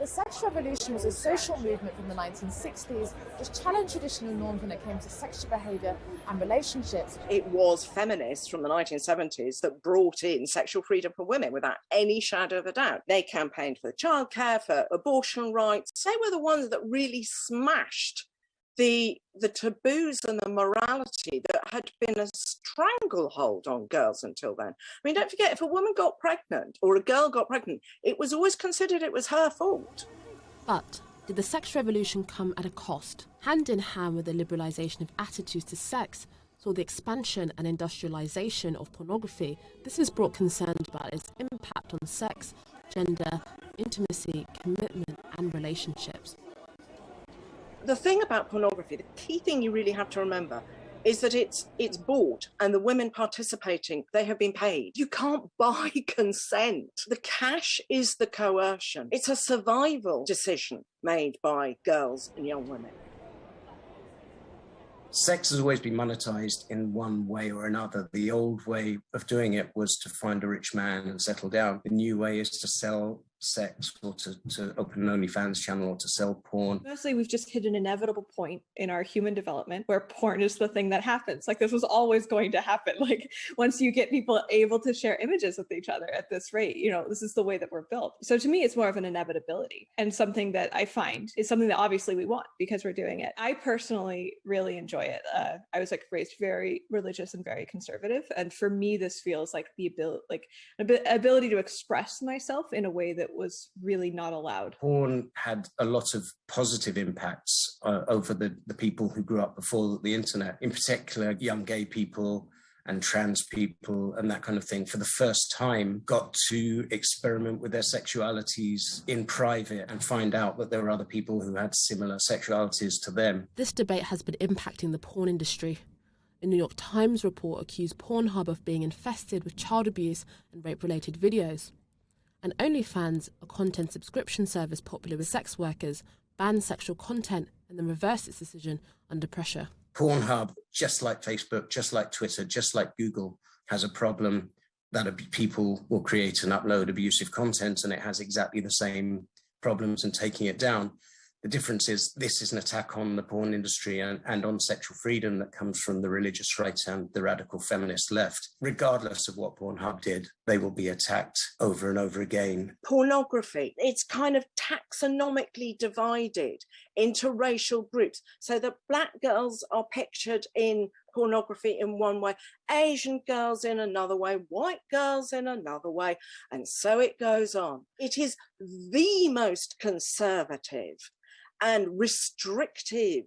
The sex revolution was a social movement from the 1960s which challenged traditional norms when it came to sexual behaviour and relationships. It was feminists from the 1970s that brought in sexual freedom for women without any shadow of a doubt. They campaigned for childcare, for abortion rights. They were the ones that really smashed the taboos and the morality that had been a stranglehold on girls until then. I mean, don't forget, if a woman got pregnant or a girl got pregnant, it was always considered it was her fault. But did the sex revolution come at a cost? Hand in hand with the liberalisation of attitudes to sex, saw the expansion and industrialisation of pornography. This has brought concerns about its impact on sex, gender, intimacy, commitment and relationships. The thing about pornography, the key thing you really have to remember is that it's bought, and the women participating, they have been paid. You can't buy consent. The cash is the coercion. It's a survival decision made by girls and young women. Sex has always been monetized in one way or another. The old way of doing it was to find a rich man and settle down. The new way is to sell sex or to open an OnlyFans channel or to sell porn. Firstly, we've just hit an inevitable point in our human development where porn is the thing that happens. Like, this was always going to happen. Like, once you get people able to share images with each other at this rate, you know, this is the way that we're built. So to me, it's more of an inevitability, and something that I find is something that obviously we want because we're doing it. I personally really enjoy it. I was raised very religious and very conservative. And for me, this feels like the ability to express myself in a way that was really not allowed. Porn had a lot of positive impacts over the people who grew up before the internet, in particular young gay people and trans people and that kind of thing, for the first time got to experiment with their sexualities in private and find out that there were other people who had similar sexualities to them. This debate has been impacting the porn industry. A New York Times report accused Pornhub of being infested with child abuse and rape-related videos. And OnlyFans, a content subscription service popular with sex workers, banned sexual content and then reversed its decision under pressure. Pornhub, just like Facebook, just like Twitter, just like Google, has a problem that people will create and upload abusive content, and it has exactly the same problems in taking it down. The difference is this is an attack on the porn industry and on sexual freedom that comes from the religious right and the radical feminist left. Regardless of what Pornhub did, they will be attacked over and over again. Pornography, it's kind of taxonomically divided into racial groups, so that black girls are pictured in pornography in one way, Asian girls in another way, white girls in another way, and so it goes on. It is the most conservative and restrictive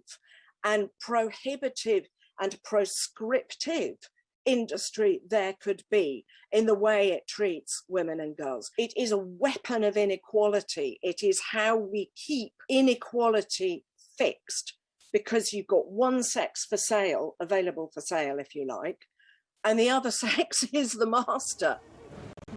and prohibitive and proscriptive industry there could be in the way it treats women and girls. It is a weapon of inequality. It is how we keep inequality fixed, because you've got one sex for sale, available for sale if you like, and the other sex is the master.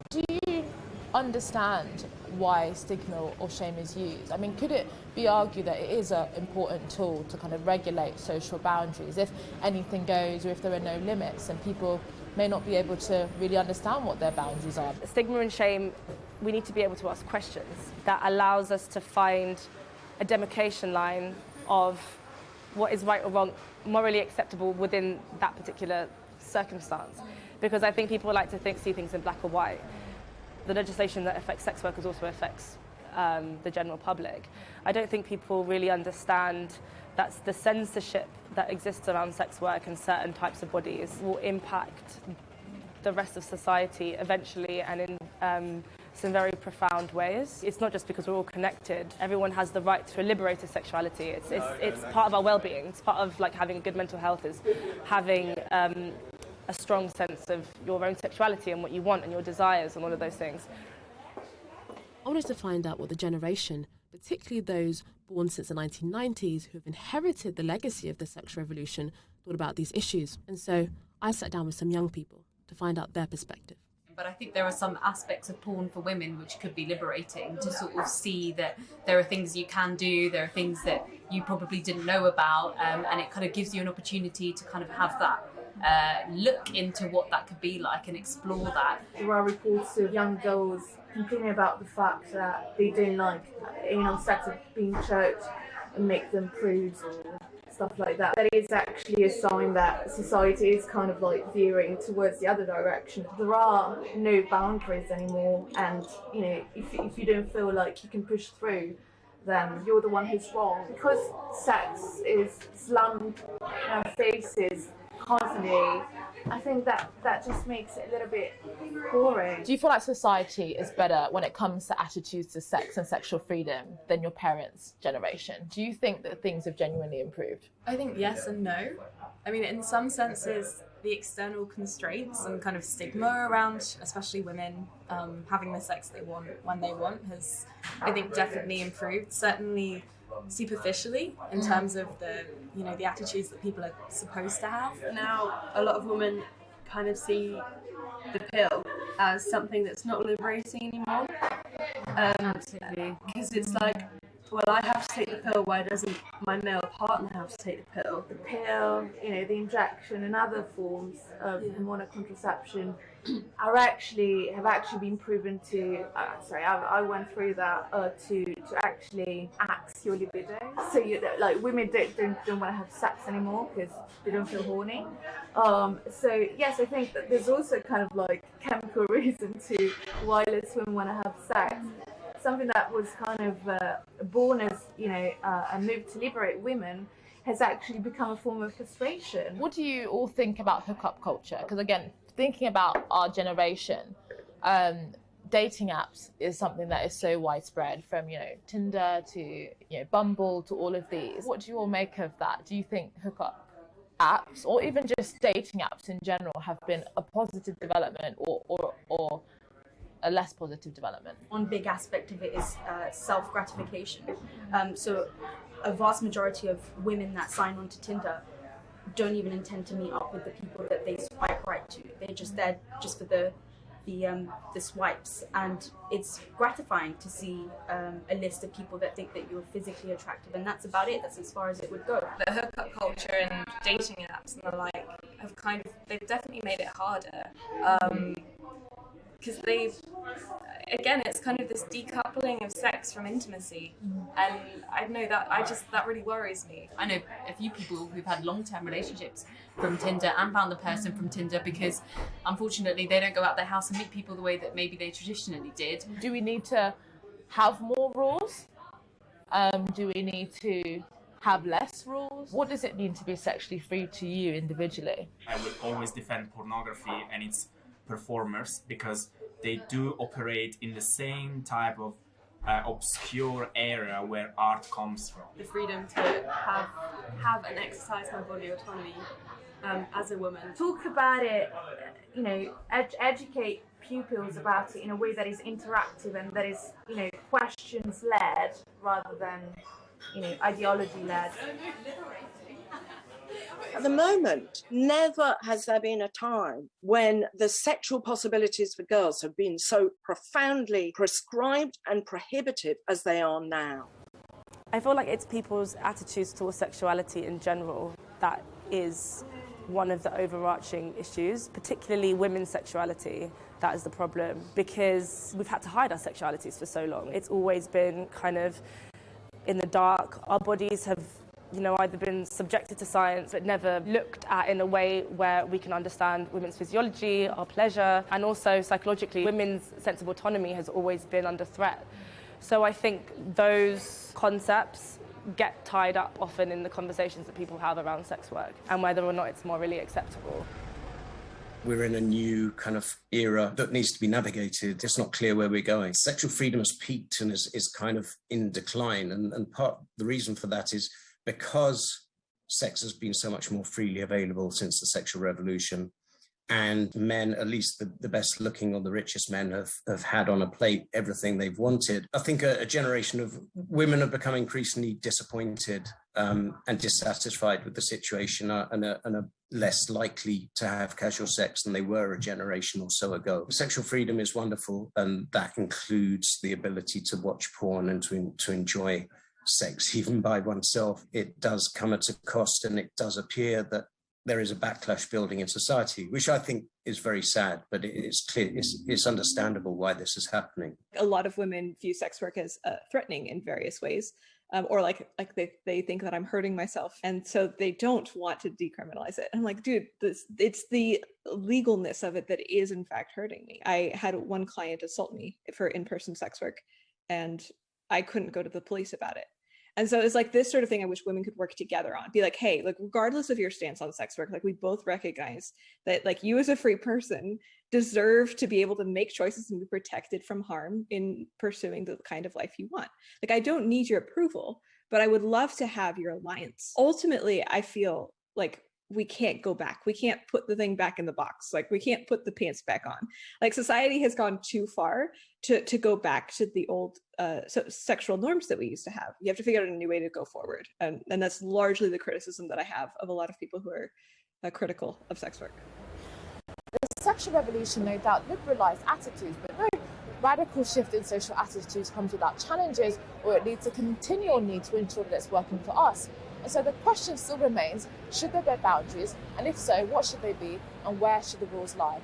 Do you understand why stigma or shame is used? I mean, could it be argued that it is an important tool to kind of regulate social boundaries if anything goes or if there are no limits, and people may not be able to really understand what their boundaries are? Stigma and shame, we need to be able to ask questions that allows us to find a demarcation line of what is right or wrong, morally acceptable within that particular circumstance. Because I think people like to see things in black or white. The legislation that affects sex workers also affects the general public. I don't think people really understand that the censorship that exists around sex work and certain types of bodies will impact the rest of society eventually and in some very profound ways. It's not just because we're all connected. Everyone has the right to a liberated sexuality. It's part of our well-being. It's part of having a good mental health, is having a strong sense of your own sexuality and what you want and your desires and all of those things. I wanted to find out what the generation, particularly those born since the 1990s who have inherited the legacy of the sex revolution, thought about these issues. And so I sat down with some young people to find out their perspective. But I think there are some aspects of porn for women which could be liberating, to sort of see that there are things you can do, there are things that you probably didn't know about, and it kind of gives you an opportunity to kind of have that look into what that could be like and explore that. There are reports of young girls complaining about the fact that they don't like, sex being choked and make them prudes or stuff like that. That is actually a sign that society is kind of like veering towards the other direction. There are no boundaries anymore, and if you don't feel like you can push through, then you're the one who's wrong. Because sex is slammed in our faces constantly, I think that just makes it a little bit boring. Do you feel like society is better when it comes to attitudes to sex and sexual freedom than your parents' generation? Do you think that things have genuinely improved? I think yes and no. I mean, in some senses, the external constraints and kind of stigma around, especially women having the sex they want when they want, has, I think, definitely improved. Certainly superficially in terms of the attitudes that people are supposed to have. Now a lot of women kind of see the pill as something that's not liberating anymore. Absolutely. Because it's like, well, I have to take the pill, why doesn't my male partner have to take the pill? The pill, the injection and other forms of hormonal contraception have actually been proven to. I went through that to actually axe your libido. So women don't want to have sex anymore because they don't feel horny. So yes, I think that there's also kind of like chemical reason to why less women want to have sex. Something that was kind of born as a move to liberate women has actually become a form of frustration. What do you all think about hookup culture? Because again, thinking about our generation, dating apps is something that is so widespread, from Tinder to Bumble to all of these. What do you all make of that? Do you think hookup apps or even just dating apps in general have been a positive development or a less positive development? One big aspect of it is self-gratification. So a vast majority of women that sign on to Tinder don't even intend to meet up with the people that they swipe right to. They're just there just for the swipes, and it's gratifying to see a list of people that think that you're physically attractive, and that's about it. That's as far as it would go. The hookup culture and dating apps and the like they've definitely made it harder. Because again, it's kind of this decoupling of sex from intimacy, and I know that really worries me. I know a few people who've had long-term relationships from Tinder and found the person from Tinder because unfortunately they don't go out their house and meet people the way that maybe they traditionally did. Do we need to have more rules? Do we need to have less rules? What does it mean to be sexually free to you individually? I will always defend pornography and its performers because they do operate in the same type of obscure area where art comes from. The freedom to have and exercise my body autonomy as a woman. Talk about it, educate pupils about it in a way that is interactive and that is, questions led rather than, ideology led. At the moment, never has there been a time when the sexual possibilities for girls have been so profoundly prescribed and prohibited as they are now. I feel like it's people's attitudes towards sexuality in general that is one of the overarching issues, particularly women's sexuality. That is the problem, because we've had to hide our sexualities for so long. It's always been kind of in the dark. Our bodies have either been subjected to science but never looked at in a way where we can understand women's physiology, our pleasure, and also psychologically, women's sense of autonomy has always been under threat. So I think those concepts get tied up often in the conversations that people have around sex work and whether or not it's morally acceptable. We're in a new kind of era that needs to be navigated. It's not clear where we're going. Sexual freedom has peaked and is kind of in decline. And part the reason for that is because sex has been so much more freely available since the sexual revolution, and men, at least the best looking or the richest men, have had on a plate everything they've wanted. I think a generation of women have become increasingly disappointed and dissatisfied with the situation and are less likely to have casual sex than they were a generation or so ago. Sexual freedom is wonderful, and that includes the ability to watch porn and to enjoy sex even by oneself. It does come at a cost, and it does appear that there is a backlash building in society, which I think is very sad, but it's clear, it's understandable why this is happening. A lot of women view sex work as threatening in various ways, or like they think that I'm hurting myself, and so they don't want to decriminalize it. I'm like, dude, it's the legalness of it that is in fact hurting me. I had one client assault me for in-person sex work, and I couldn't go to the police about it. And so it's like this sort of thing I wish women could work together on. Be like, hey, like regardless of your stance on sex work, like we both recognize that like you as a free person deserve to be able to make choices and be protected from harm in pursuing the kind of life you want. Like I don't need your approval, but I would love to have your alliance. Ultimately, I feel like we can't go back. We can't put the thing back in the box. Like we can't put the pants back on. Like society has gone too far to go back to the old sexual norms that we used to have. You have to figure out a new way to go forward. And that's largely the criticism that I have of a lot of people who are critical of sex work. The sexual revolution no doubt liberalised attitudes, but no radical shift in social attitudes comes without challenges, or it leads to continual need to ensure that it's working for us. And so the question still remains, should there be boundaries? And if so, what should they be? And where should the rules lie?